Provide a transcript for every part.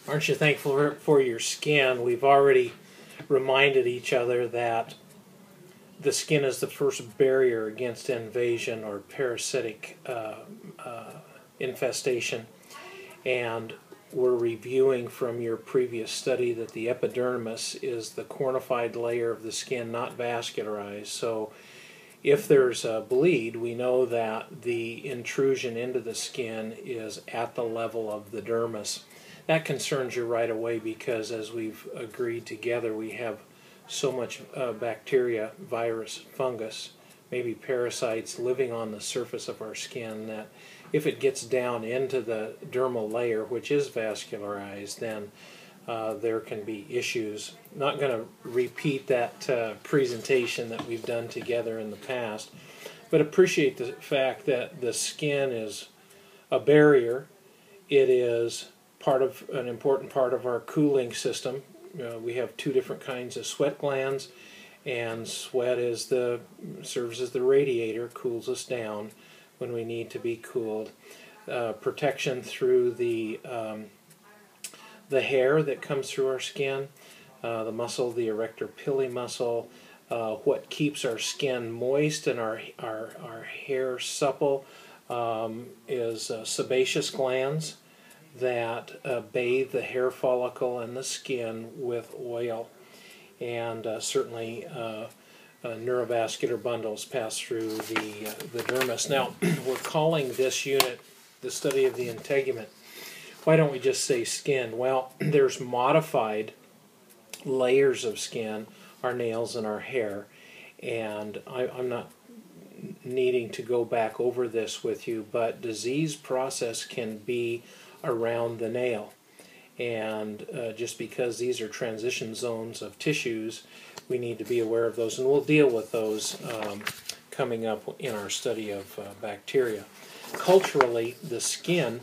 Aren't you thankful for your skin? We've already reminded each other that the skin is the first barrier against invasion or parasitic infestation. And we're reviewing from your previous study that the epidermis is the cornified layer of the skin, not vascularized. So if there's a bleed, we know that the intrusion into the skin is at the level of the dermis. That concerns you right away because, as we've agreed together, we have so much bacteria, virus, fungus, maybe parasites living on the surface of our skin that if it gets down into the dermal layer, which is vascularized, then there can be issues. Not going to repeat that presentation that we've done together in the past, but appreciate the fact that the skin is a barrier. It is an important part of our cooling system. We have two different kinds of sweat glands, and sweat serves as the radiator, cools us down when we need to be cooled. Protection through the hair that comes through our skin, the muscle, the erector pili muscle, what keeps our skin moist and our hair supple is sebaceous glands that bathe the hair follicle and the skin with oil, and certainly neurovascular bundles pass through the dermis. Now, we're calling this unit the study of the integument. Why don't we just say skin? Well, there's modified layers of skin, our nails and our hair, and I'm not needing to go back over this with you, but disease process can be around the nail, and just because these are transition zones of tissues, we need to be aware of those, and we'll deal with those coming up in our study of bacteria. Culturally, the skin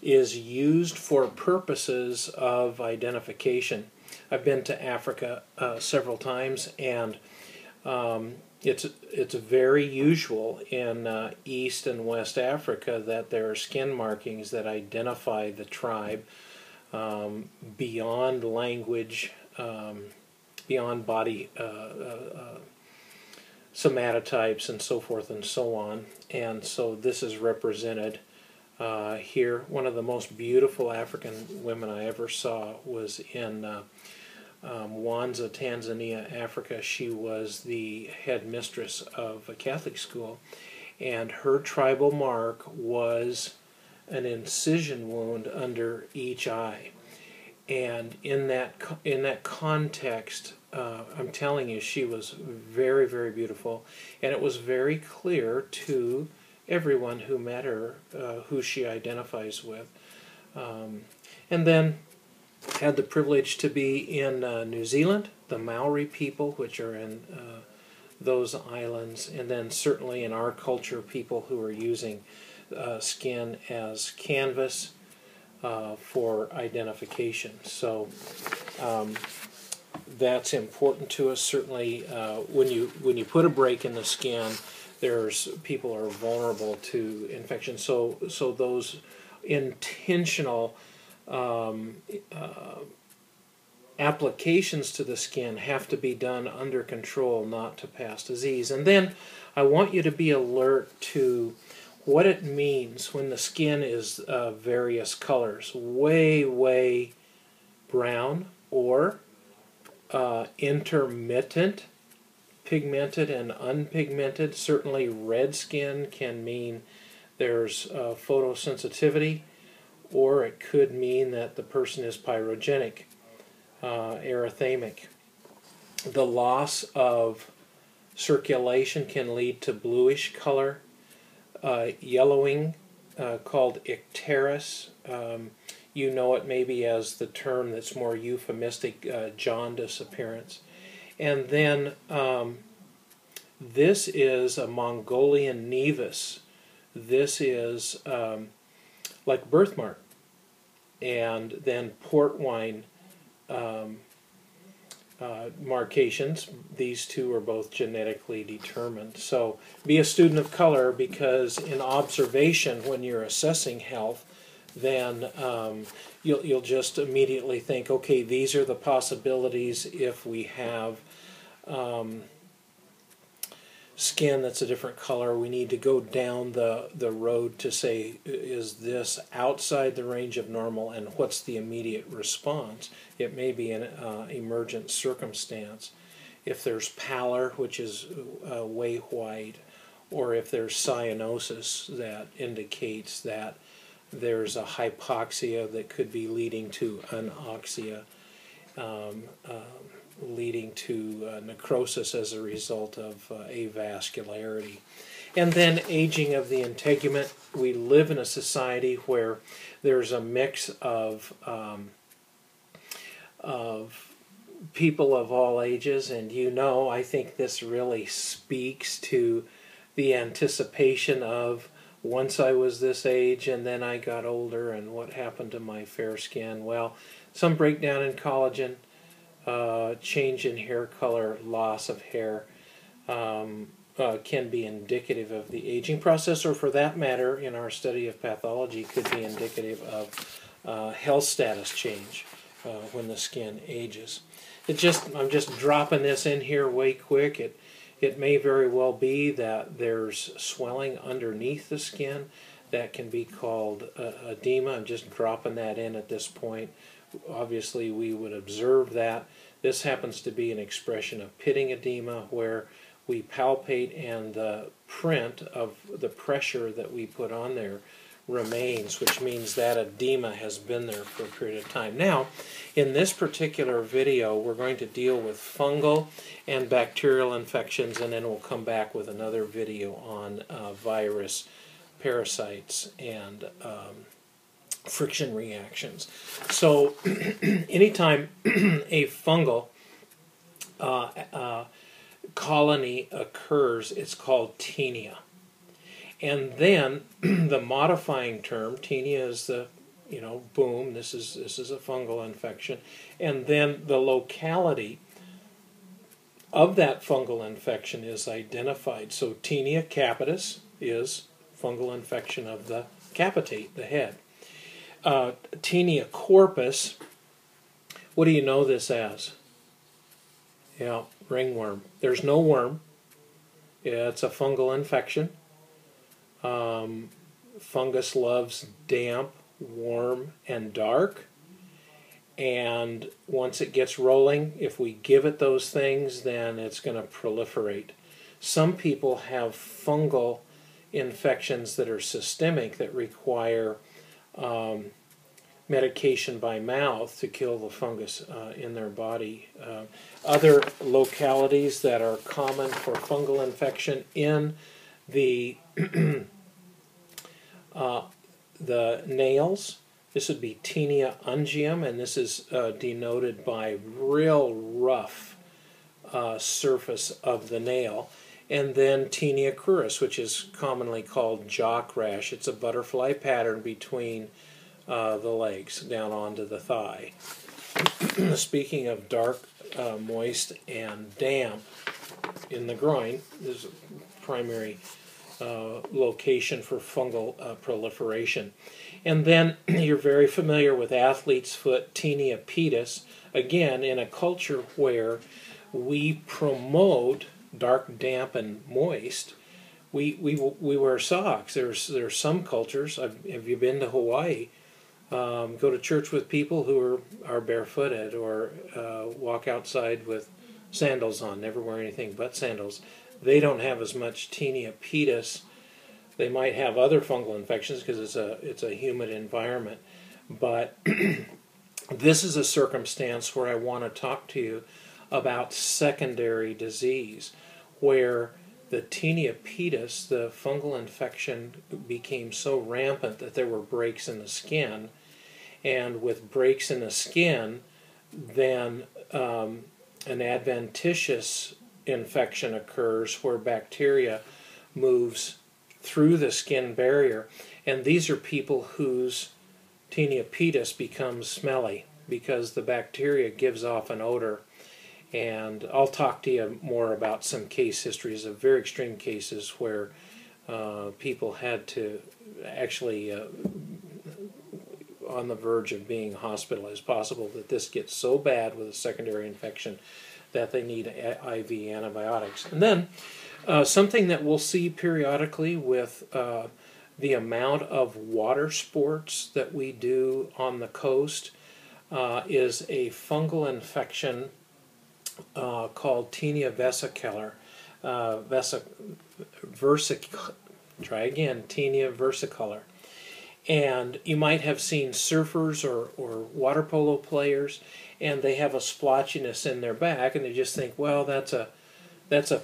is used for purposes of identification. I've been to Africa several times, and it's very usual in East and West Africa that there are skin markings that identify the tribe beyond language, beyond body somatotypes and so forth and so on. And so this is represented here. One of the most beautiful African women I ever saw was in Mwanza, Tanzania, Africa. She was the head mistress of a Catholic school, and her tribal mark was an incision wound under each eye. And in that context, I'm telling you, she was very, very beautiful, and it was very clear to everyone who met her who she identifies with. And then had the privilege to be in New Zealand, the Maori people, which are in those islands, and then certainly in our culture, people who are using skin as canvas for identification. So that's important to us. Certainly, when you put a break in the skin, people are vulnerable to infection. So those intentional applications to the skin have to be done under control, not to pass disease. And then I want you to be alert to what it means when the skin is various colors, way brown, or intermittent, pigmented and unpigmented. Certainly red skin can mean there's photosensitivity, or it could mean that the person is pyrogenic, erythemic. The loss of circulation can lead to bluish color, yellowing, called icterus. You know it maybe as the term that's more euphemistic, jaundice appearance. And then this is a Mongolian nevus. This is like birthmark. And then port wine marcations. These two are both genetically determined. So be a student of color, because in observation, when you're assessing health, then you'll just immediately think, okay, these are the possibilities if we have skin that's a different color. We need to go down the road to say, is this outside the range of normal, and what's the immediate response? It may be an emergent circumstance. If there's pallor, which is way white, or if there's cyanosis, that indicates that there's a hypoxia that could be leading to anoxia, leading to necrosis as a result of avascularity. And then aging of the integument. We live in a society where there's a mix of people of all ages, and I think this really speaks to the anticipation of once I was this age and then I got older, and what happened to my fair skin. Well, some breakdown in collagen, change in hair color, loss of hair can be indicative of the aging process, or for that matter, in our study of pathology, could be indicative of health status change when the skin ages. I'm just dropping this in here way quick. It may very well be that there's swelling underneath the skin that can be called edema. I'm just dropping that in at this point. Obviously, we would observe that. This happens to be an expression of pitting edema, where we palpate and the print of the pressure that we put on there remains, which means that edema has been there for a period of time. Now, in this particular video, we're going to deal with fungal and bacterial infections, and then we'll come back with another video on virus, parasites, and friction reactions. So, anytime a fungal colony occurs, it's called tinea. And then the modifying term, tinea is the, boom, this is a fungal infection. And then the locality of that fungal infection is identified. So tinea capitis is fungal infection of the capitate, the head. Tinea corpus, what do you know this as? Yeah, ringworm. There's no worm. Yeah, it's a fungal infection. Fungus loves damp, warm, and dark. And once it gets rolling, if we give it those things, then it's going to proliferate. Some people have fungal infections that are systemic, that require medication by mouth to kill the fungus in their body. Other localities that are common for fungal infection in the the nails, this would be tinea unguium, and this is denoted by real rough surface of the nail. And then tinea crurus, which is commonly called jock rash. It's a butterfly pattern between the legs down onto the thigh. Speaking of dark, moist, and damp in the groin, this is a primary location for fungal proliferation. And then you're very familiar with athlete's foot, tinea pedis. Again, in a culture where we promote dark, damp, and moist, we wear socks. There's some cultures. Have you been to Hawaii? Go to church with people who are barefooted, or walk outside with sandals on, never wear anything but sandals. They don't have as much tinea pedis. They might have other fungal infections because it's a humid environment. But this is a circumstance where I want to talk to you about secondary disease, where the tinea pedis, the fungal infection, became so rampant that there were breaks in the skin. And with breaks in the skin, then an adventitious infection occurs where bacteria moves through the skin barrier. And these are people whose tinea pedis becomes smelly because the bacteria gives off an odor. And I'll talk to you more about some case histories of very extreme cases where people had to actually on the verge of being hospitalized. It's possible that this gets so bad with a secondary infection that they need IV antibiotics. And then something that we'll see periodically with the amount of water sports that we do on the coast is a fungal infection called Tinea versicolor. Tinea versicolor. And you might have seen surfers or water polo players, and they have a splotchiness in their back, and they just think, well, that's a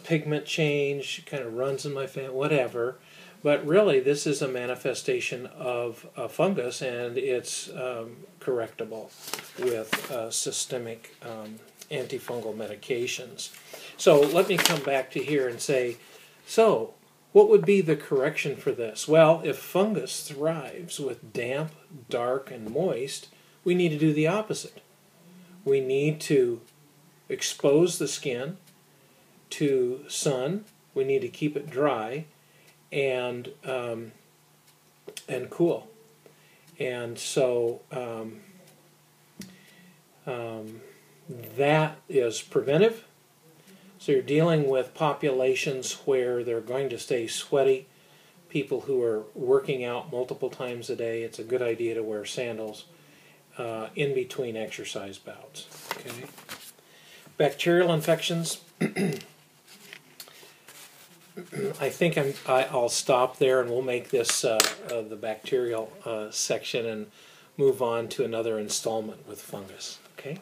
pigment change, kind of runs in my family, whatever. But really, this is a manifestation of a fungus, and it's correctable with systemic antifungal medications. So let me come back to here and say, so what would be the correction for this? Well, if fungus thrives with damp, dark, and moist, we need to do the opposite. We need to expose the skin to sun. We need to keep it dry and cool. And so that is preventive. So you're dealing with populations where they're going to stay sweaty, people who are working out multiple times a day. It's a good idea to wear sandals in between exercise bouts. Okay. Bacterial infections. I think I'll stop there, and we'll make this the bacterial section and move on to another installment with fungus. Okay.